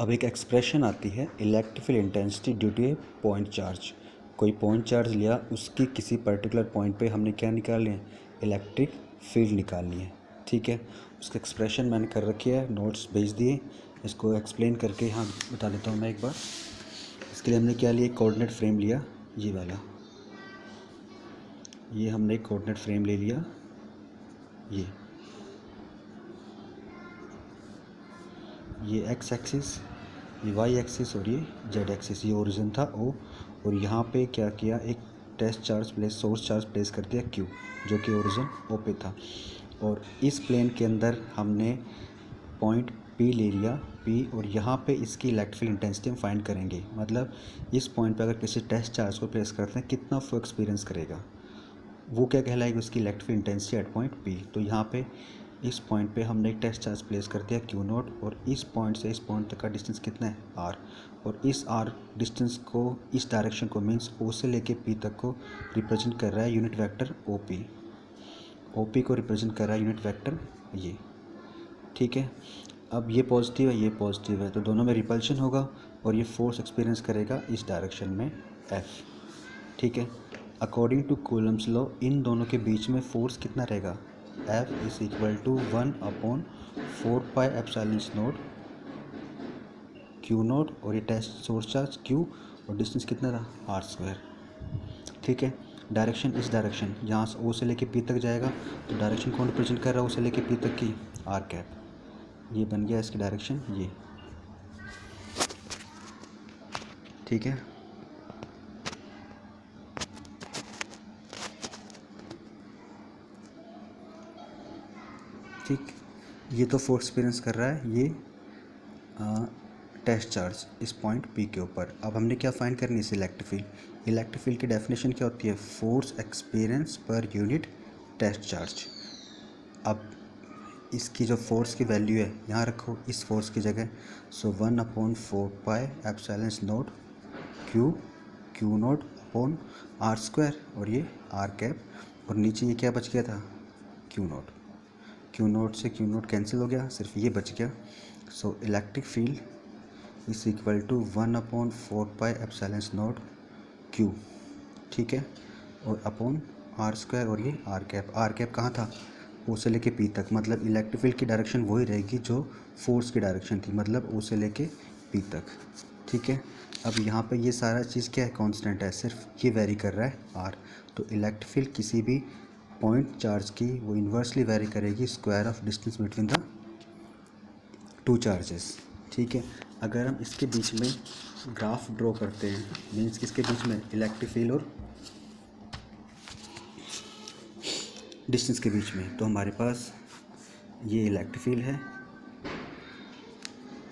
अब एक एक्सप्रेशन आती है electric field intensity due to a point charge. कोई पॉइंट चार्ज लिया, उसकी किसी पर्टिकुलर पॉइंट पे हमने क्या निकालनी है, इलेक्ट्रिक फील्ड निकालनी है। ठीक है, उसका एक्सप्रेशन मैंने कर रखी है, नोट्स भेज दिए। इसको एक्सप्लेन करके यहाँ बता देता हूँ मैं एक बार। इसके लिए हमने क्या लिया, कोऑर्डिनेट फ्रेम लिया, ये वाला, ये हमने कोऑर्डिनेट फ्रेम ले लिया, ये एक्स एक्सिस, ये वाई एक्सिस और ये जेड एक्सिस, ये ओरिजिन था ओ, और यहाँ पे क्या किया, एक test charge place, source charge place कर दिया क्यू, जो कि ओरिजिन ओ पे था। और इस प्लेन के अंदर हमने पॉइंट पी ले लिया, पी, और यहाँ पे इसकी इलेक्ट्रिक फील्ड इंटेंसिटी हम फाइंड करेंगे। मतलब इस पॉइंट पे अगर किसी टेस्ट चार्ज को प्लेस करते हैं, कितना वो एक्सपीरियंस करेगा, वो क्या कहलाएगी, उसकी electric field intensity at point P. तो यहाँ पे इस पॉइंट पे हमने एक टेस्ट चार्ज प्लेस कर दिया क्यू नॉट, और इस पॉइंट से इस पॉइंट तक का डिस्टेंस कितना है, आर, और इस आर डिस्टेंस को, इस डायरेक्शन को, मीन्स ओ से लेके पी तक को रिप्रेजेंट कर रहा है unit vector O P. O P को रिप्रेजेंट कर रहा है यूनिट वेक्टर ये। ठीक है, अब ये पॉजिटिव है, ये पॉजिटिव है, तो दोनों में रिपल्शन होगा और ये फोर्स एक्सपीरियंस करेगा इस डायरेक्शन में एफ। ठीक है, अकॉर्डिंग टू कूलम्स लॉ इन दोनों के बीच में फोर्स कितना रहेगा, F is equal to 1/4 pi epsilon naught Q naught, और ये टेस्ट सोर्स चार्ज क्यू, और डिस्टेंस कितना रहा, आर स्क्वायर। ठीक है, डायरेक्शन इस डायरेक्शन, यहाँ से ओ से लेके पी तक जाएगा, तो डायरेक्शन कौन रिप्रेजेंट कर रहा है ओ से लेके पी तक की, आर कैप। ये बन गया इसकी डायरेक्शन ये। ठीक है, ठीक, ये तो फोर्स एक्सपीरियंस कर रहा है ये टेस्ट चार्ज इस पॉइंट पी के ऊपर। अब हमने क्या फाइंड करनी है, इस इलेक्ट्रिक फील्ड। इलेक्ट्रिक फील्ड की डेफिनेशन क्या होती है, force experience per unit test charge. अब इसकी जो फोर्स की वैल्यू है यहाँ रखो इस फोर्स की जगह, so 1/4 pi epsilon naught Q naught upon R square, और ये आर कैप, और नीचे ये क्या बच गया था, क्यू नॉट। क्यू नॉट से क्यू नॉट कैंसिल हो गया, सिर्फ ये बच गया। So electric field is equal to 1/4 pi epsilon naught Q. ठीक है, और अपॉन आर स्क्वायर, और ये आर कैप। आर कैप कहाँ था, ओ से लेके पी तक, मतलब इलेक्ट्रिक फील्ड की डायरेक्शन वही रहेगी जो फोर्स की डायरेक्शन थी, मतलब ओ से लेके पी तक। ठीक है, अब यहाँ पे ये सारा चीज़ क्या है, कांस्टेंट है, सिर्फ ये वेरी कर रहा है आर। तो इलेक्ट्रिक फील्ड किसी भी पॉइंट चार्ज की वो इन्वर्सली वेरी करेगी square of distance between the two charges. ठीक है, अगर हम इसके बीच में ग्राफ ड्रॉ करते हैं, मीन्स किसके बीच में, इलेक्ट्रिक फील्ड और डिस्टेंस के बीच में, तो हमारे पास ये इलेक्ट्रिक फील्ड है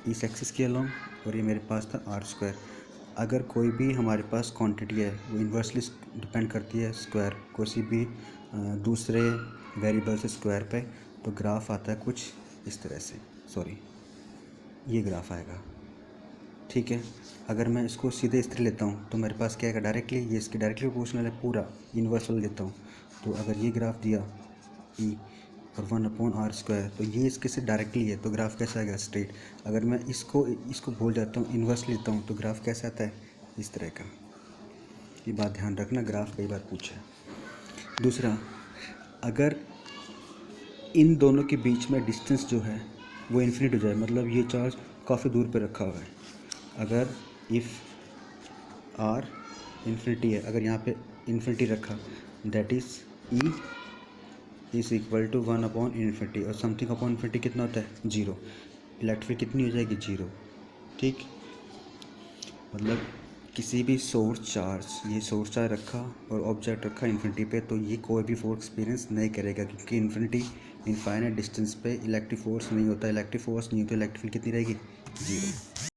इस एक्सिस के अलोंग, और ये मेरे पास था आर स्क्वायर। अगर कोई भी हमारे पास क्वांटिटी है वो इन्वर्सली डिपेंड करती है स्क्वायर, किसी भी दूसरे वेरिएबल से स्क्वायर पे, तो ग्राफ आता है कुछ इस तरह से, सॉरी ये ग्राफ आएगा। ठीक है, अगर मैं इसको सीधे इस तरह लेता हूँ तो मेरे पास क्या आएगा, डायरेक्टली ये इसकी डायरेक्टली प्रोपोर्शनल है, पूरा इन्वर्सल लेता हूँ, तो अगर ये ग्राफ दिया ई और 1/r स्क्वायर, तो ये इसके से डायरेक्टली है, तो ग्राफ कैसा आएगा, स्ट्रेट। अगर मैं इसको भूल जाता हूँ, इन्वर्स लेता हूँ, तो ग्राफ कैसा आता है, इस तरह का। ये बात ध्यान रखना, ग्राफ कई बार पूछा है। दूसरा, अगर इन दोनों के बीच में डिस्टेंस जो है वो इन्फिनिट हो जाए, मतलब ये चार्ज काफ़ी दूर पे रखा हुआ है, अगर इफ़ आर इन्फिनिटी है, अगर यहाँ पे इन्फिनिटी रखा, that is E is equal to 1/इन्फिनिटी, और समथिंग अपॉन इन्फिनिटी कितना होता है, 0। इलेक्ट्रिक फील्ड कितनी हो जाएगी, 0। ठीक, मतलब किसी भी सोर्स चार्ज, ये सोर्स चार्ज रखा और ऑब्जेक्ट रखा इन्फिनिटी पे, तो ये कोई भी फोर्स एक्सपीरियंस नहीं करेगा, क्योंकि इन्फिनिटी इनफाइनाइट डिस्टेंस पे इलेक्ट्रिक फोर्स नहीं होता, इलेक्ट्रिक फोर्स नहीं होता, इलेक्ट्रिक फील्ड कितनी रहेगी, 0।